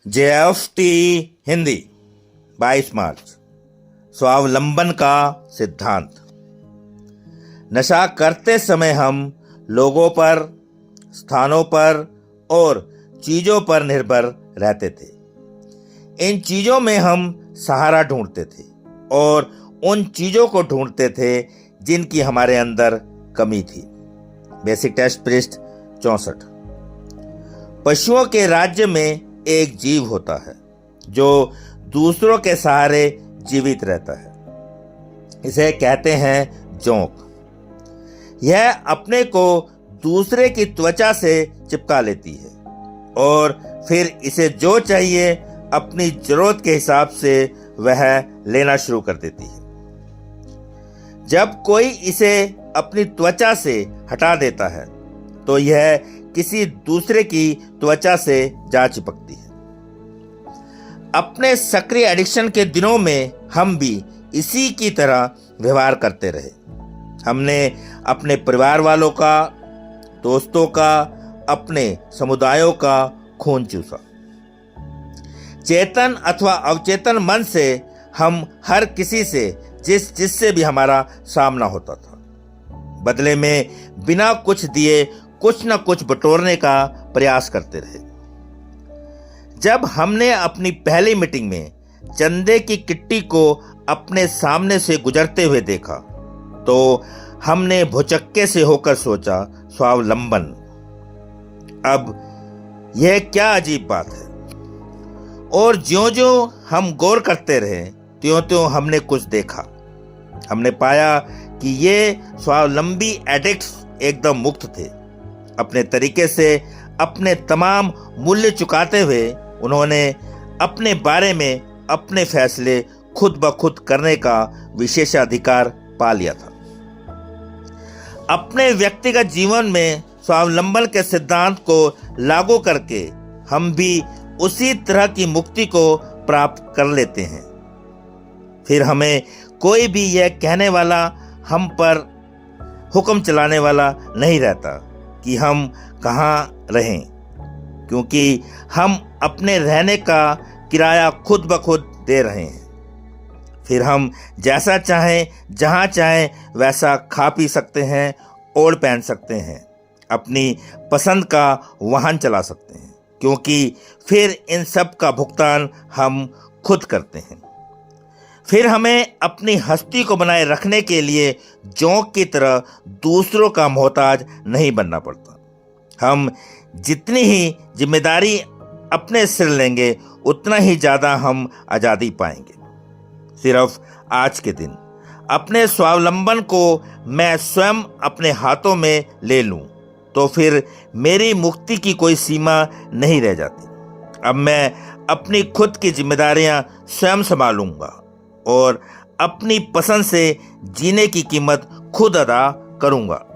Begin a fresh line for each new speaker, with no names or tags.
JFT Hindi 22 मार्च। स्वावलंबन का सिद्धांत। नशा करते समय हम लोगों पर, स्थानों पर और चीज़ों पर निर्भर रहते थे। इन चीज़ों में हम सहारा ढूंढते थे और उन चीज़ों को ढूंढते थे जिनकी हमारे अंदर कमी थी। बेसिक टेस्ट पृष्ठ 64। पशुओं के राज्य में एक जीव होता है जो दूसरों के सहारे जीवित रहता है। इसे कहते हैं जोंक। यह अपने को दूसरे की त्वचा से चिपका लेती है और फिर इसे जो चाहिए अपनी जरूरत के हिसाब से वह लेना शुरू कर देती है। जब कोई इसे अपनी त्वचा से हटा देता है तो यह किसी दूसरे की त्वचा से जा चिपकती है। अपने सक्रिय एडिक्शन के दिनों में हम भी इसी की तरह व्यवहार करते रहे। हमने अपने परिवार वालों का, दोस्तों का, अपने समुदायों का खून चूसा। चेतन अथवा अवचेतन मन से हम हर किसी से जिससे भी हमारा सामना होता था, बदले में बिना कुछ दिए कुछ न कुछ बटोरने का प्रयास करते रहे। जब हमने अपनी पहली मीटिंग में चंदे की किट्टी को अपने सामने से गुजरते हुए देखा तो हमने भुचक्के से होकर सोचा, स्वावलंबन। अब यह क्या अजीब बात है। और ज्यों-ज्यों हम गौर करते रहे त्यों-त्यों हमने कुछ देखा। हमने पाया कि ये स्वावलंबी एडिक्ट्स एकदम मुक्त थे। अपने तरीके से अपने तमाम मूल्य चुकाते हुए उन्होंने अपने बारे में अपने फैसले खुद ब खुद करने का विशेषाधिकार पा लिया था। अपने व्यक्तिगत जीवन में स्वावलंबन के सिद्धांत को लागू करके हम भी उसी तरह की मुक्ति को प्राप्त कर लेते हैं। फिर हमें कोई भी यह कहने वाला, हम पर हुक्म चलाने वाला नहीं रहता कि हम कहाँ रहें, क्योंकि हम अपने रहने का किराया खुद ब खुद दे रहे हैं। फिर हम जैसा चाहें, जहाँ चाहें वैसा खा पी सकते हैं, ओढ़ पहन सकते हैं, अपनी पसंद का वाहन चला सकते हैं, क्योंकि फिर इन सब का भुगतान हम खुद करते हैं। फिर हमें अपनी हस्ती को बनाए रखने के लिए जोंक की तरह दूसरों का मोहताज नहीं बनना पड़ता। हम जितनी ही जिम्मेदारी अपने सिर लेंगे उतना ही ज़्यादा हम आज़ादी पाएंगे। सिर्फ आज के दिन अपने स्वावलंबन को मैं स्वयं अपने हाथों में ले लूं तो फिर मेरी मुक्ति की कोई सीमा नहीं रह जाती। अब मैं अपनी खुद की जिम्मेदारियां स्वयं संभालूंगा और अपनी पसंद से जीने की कीमत खुद अदा करूंगा।